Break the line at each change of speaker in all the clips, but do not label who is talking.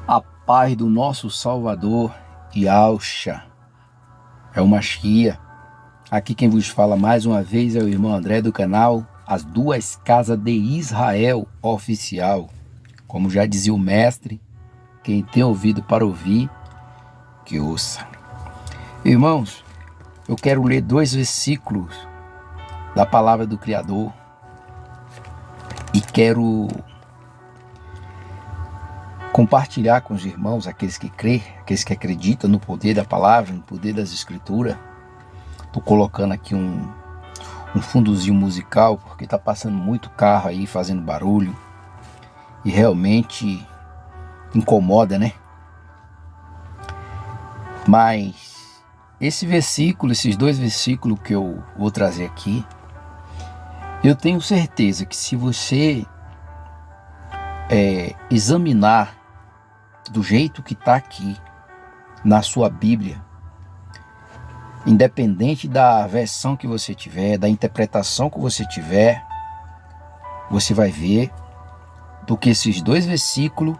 A paz do nosso Salvador, Yahushua, é o Mashiach. Aqui quem vos fala mais uma vez é o irmão André do canal As Duas Casas de Israel Oficial. Como já dizia o mestre, quem tem ouvido para ouvir, que ouça. Irmãos, eu quero ler 2 versículos da palavra do Criador e quero compartilhar com os irmãos, aqueles que crêem, aqueles que acreditam no poder da palavra, no poder das escrituras. Estou colocando aqui um fundozinho musical, porque está passando muito carro aí, fazendo barulho. E realmente incomoda, né? Mas esses 2 versículos que eu vou trazer aqui, eu tenho certeza que se você examinar do jeito que está aqui na sua Bíblia, independente da versão que você tiver, da interpretação que você tiver, você vai ver do que esses 2 versículos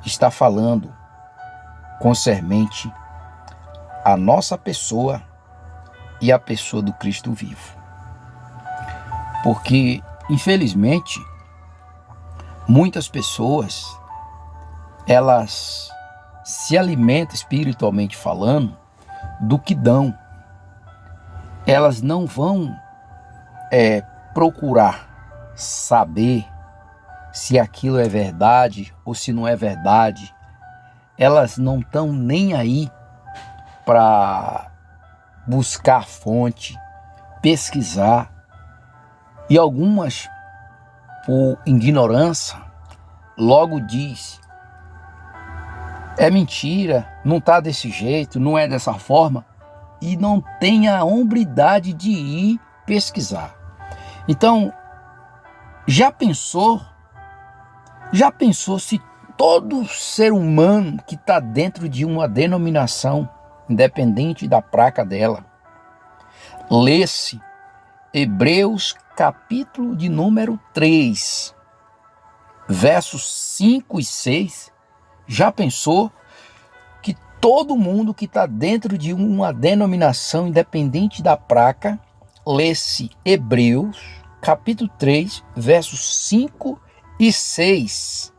está falando concernente a nossa pessoa e a pessoa do Cristo vivo. Porque, infelizmente, muitas pessoas, elas se alimentam espiritualmente falando do que dão. Elas não vão procurar saber se aquilo é verdade ou se não é verdade. Elas não estão nem aí para buscar fonte, pesquisar. E algumas, por ignorância, logo diz: é mentira, não está desse jeito, não é dessa forma, e não tem a hombridade de ir pesquisar. Então, já pensou se todo ser humano que está dentro de uma denominação, independente da placa dela, lesse Hebreus capítulo de número 3, versos 5 e 6, já pensou que todo mundo que está dentro de uma denominação, independente da placa, lesse Hebreus capítulo 3, versos 5 e 6,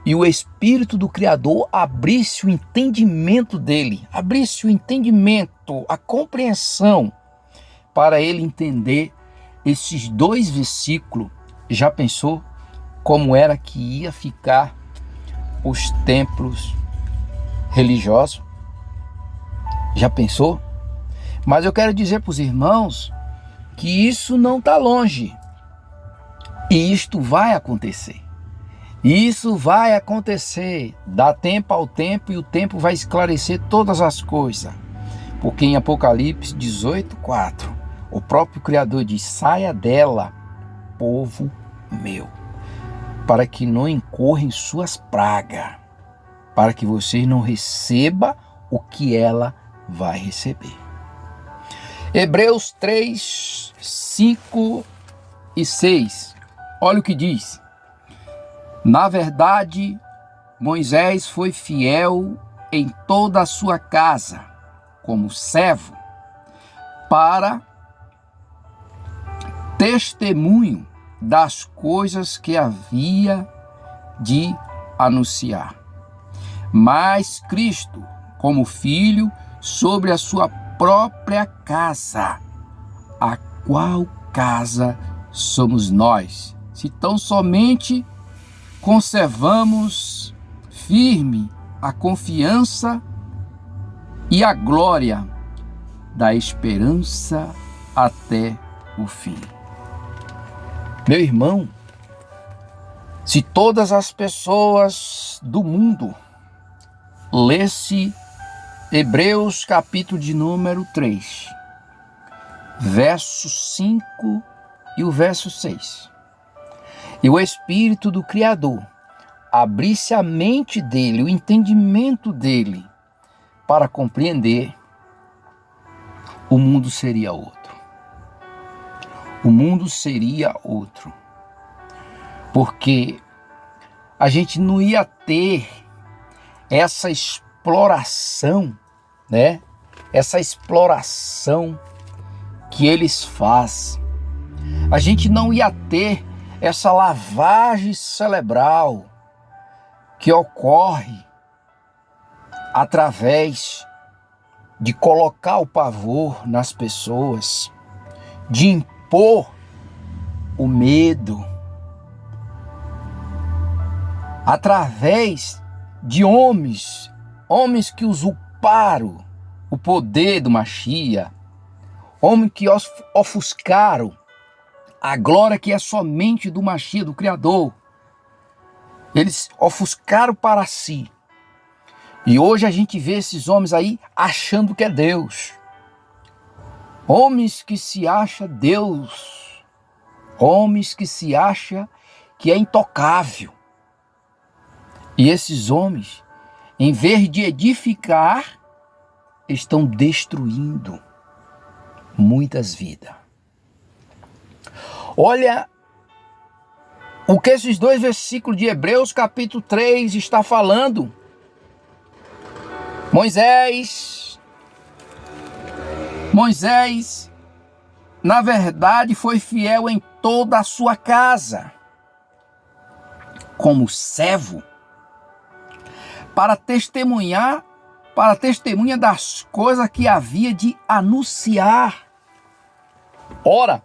e o Espírito do Criador abrisse o entendimento dele, abrisse o entendimento, a compreensão, para ele entender esses 2 versículos? Já pensou como era que ia ficar os templos religiosos? Já pensou? Mas eu quero dizer para os irmãos que isso não está longe. E isto vai acontecer. Isso vai acontecer. Dá tempo ao tempo e o tempo vai esclarecer todas as coisas. Porque em Apocalipse 18:4, o próprio Criador diz: saia dela, povo meu, para que não incorra em suas pragas, para que vocês não recebam o que ela vai receber. Hebreus 3, 5 e 6. Olha o que diz: na verdade, Moisés foi fiel em toda a sua casa, como servo, para testemunho das coisas que havia de anunciar. Mas Cristo, como filho, sobre a sua própria casa, a qual casa somos nós, se tão somente conservamos firme a confiança e a glória da esperança até o fim. Meu irmão, se todas as pessoas do mundo lesse Hebreus capítulo de número 3, verso 5 e o verso 6, e o Espírito do Criador abrisse a mente dele, o entendimento dele, para compreender, o mundo seria outro. O mundo seria outro. Porque a gente não ia ter essa exploração, né? Essa exploração que eles fazem. A gente não ia ter essa lavagem cerebral que ocorre através de colocar o pavor nas pessoas, de impor o medo, através de homens que usurparam o poder do Machia, homens que ofuscaram a glória que é somente do Machia, do Criador. Eles ofuscaram para si. E hoje a gente vê esses homens aí achando que é Deus. Homens que se acham Deus. Homens que se acham que é intocável. E esses homens, em vez de edificar, estão destruindo muitas vidas. Olha o que esses 2 versículos de Hebreus capítulo 3 está falando. Moisés, na verdade, foi fiel em toda a sua casa, como servo, para testemunha das coisas que havia de anunciar. Ora,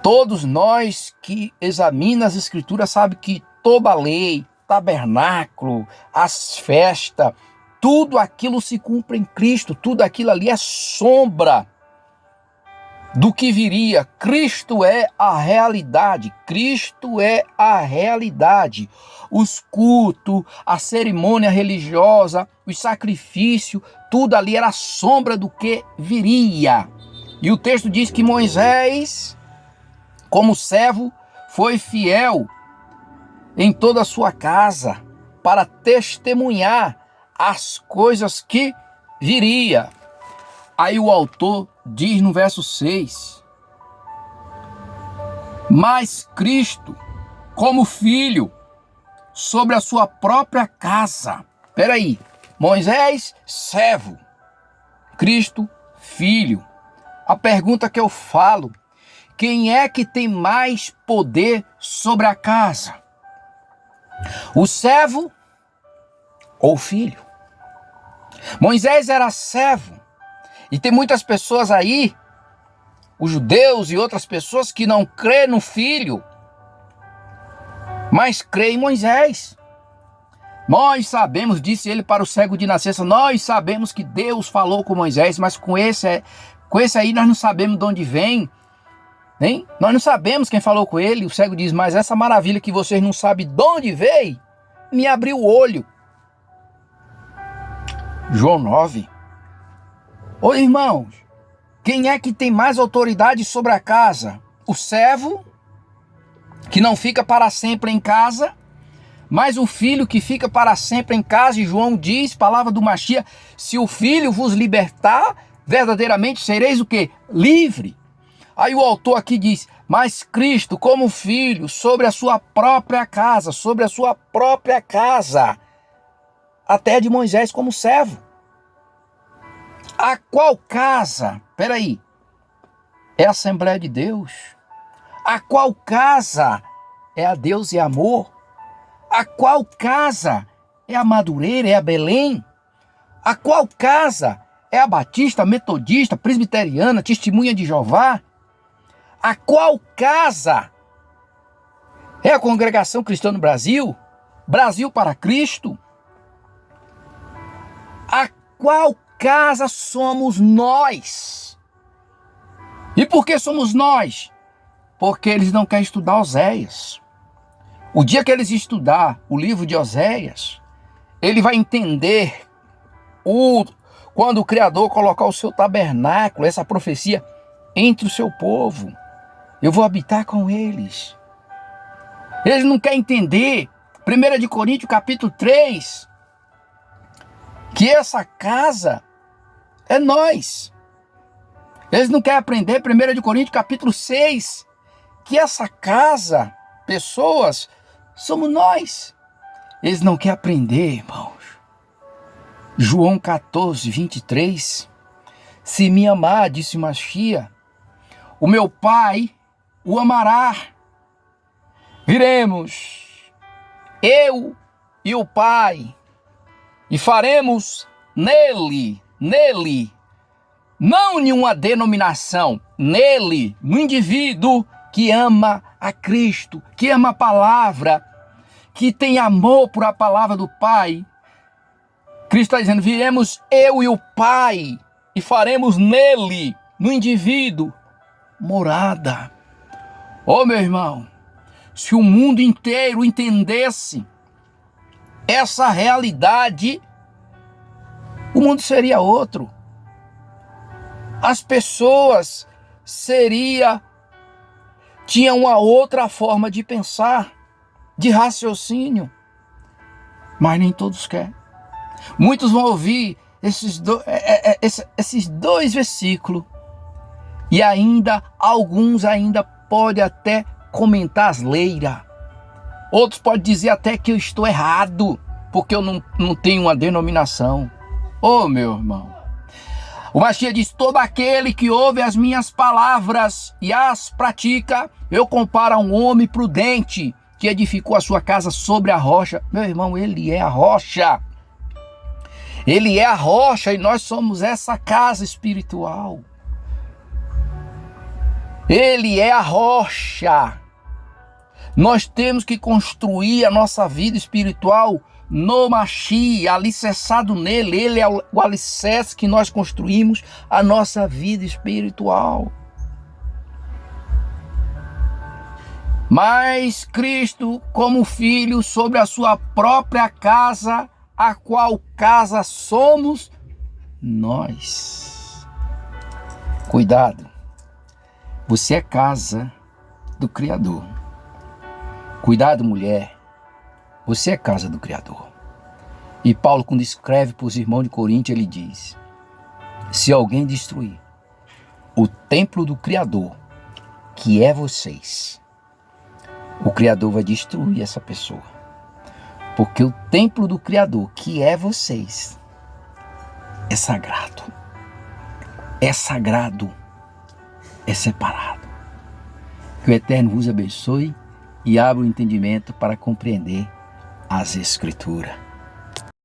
todos nós que examinamos as Escrituras sabem que toda a lei, tabernáculo, as festas, tudo aquilo se cumpre em Cristo, tudo aquilo ali é sombra do que viria. Cristo é a realidade, Cristo é a realidade. Os cultos, a cerimônia religiosa, os sacrifícios, tudo ali era sombra do que viria. E o texto diz que Moisés, como servo, foi fiel em toda a sua casa para testemunhar as coisas que viria. Aí o autor diz no verso 6: mas Cristo, como filho, sobre a sua própria casa. Peraí, Moisés, servo, Cristo, filho. A pergunta que eu falo: quem é que tem mais poder sobre a casa? O servo ou o filho? Moisés era servo. E tem muitas pessoas aí, os judeus e outras pessoas, que não crê no filho, mas crê em Moisés. Nós sabemos, disse ele para o cego de nascença, nós sabemos que Deus falou com Moisés, mas com esse aí nós não sabemos de onde vem, hein? Nós não sabemos quem falou com ele. O cego diz, mas essa maravilha que vocês não sabem de onde veio, me abriu o olho. João 9. Ô irmãos, quem é que tem mais autoridade sobre a casa? O servo, que não fica para sempre em casa, mas o filho que fica para sempre em casa. E João diz, palavra do Machia, se o filho vos libertar, verdadeiramente sereis o quê? Livre. Aí o autor aqui diz, mas Cristo como filho sobre a sua própria casa, até de Moisés como servo. A qual casa? Peraí, é a Assembleia de Deus? A qual casa é a Deus e Amor? A qual casa é a Madureira, é a Belém? A qual casa é a Batista, Metodista, Presbiteriana, Testemunha de Jeová? A qual casa é a Congregação Cristã no Brasil? Brasil para Cristo? A qual casa somos nós? E por que somos nós? Porque eles não querem estudar Oséias. O dia que eles estudar o livro de Oséias, ele vai entender quando o Criador colocar o seu tabernáculo, essa profecia, entre o seu povo. Eu vou habitar com eles. Eles não querem entender, 1 Coríntios capítulo 3, que essa casa é nós. Eles não querem aprender 1 Coríntios capítulo 6, que essa casa, pessoas, somos nós. Eles não querem aprender, irmãos. João 14, 23. Se me amar, disse Machia, o meu Pai o amará. Viremos, eu e o Pai, e faremos nele, não nenhuma denominação, nele, no indivíduo que ama a Cristo, que ama a palavra, que tem amor por a palavra do Pai. Cristo está dizendo, viremos eu e o Pai, e faremos nele, no indivíduo, morada. Ô meu irmão, se o mundo inteiro entendesse essa realidade, o mundo seria outro. As pessoas tinham uma outra forma de pensar, de raciocínio, mas nem todos querem. Muitos vão ouvir esses dois versículos e alguns podem até comentar asneira. Outros podem dizer até que eu estou errado, porque eu não tenho uma denominação. Ô meu irmão, o Machia diz, todo aquele que ouve as minhas palavras e as pratica, eu comparo a um homem prudente que edificou a sua casa sobre a rocha. Meu irmão, ele é a rocha. Ele é a rocha e nós somos essa casa espiritual. Ele é a rocha. Nós temos que construir a nossa vida espiritual no Machia, alicerçado nele. Ele é o alicerce que nós construímos a nossa vida espiritual. Mas Cristo, como filho, sobre a sua própria casa, a qual casa somos nós. Cuidado, você é casa do Criador. Cuidado, mulher, você é casa do Criador. E Paulo, quando escreve para os irmãos de Corinto, ele diz, se alguém destruir o templo do Criador, que é vocês, o Criador vai destruir essa pessoa. Porque o templo do Criador, que é vocês, é sagrado. É sagrado. É separado. Que o Eterno vos abençoe e abra o entendimento para compreender as Escrituras.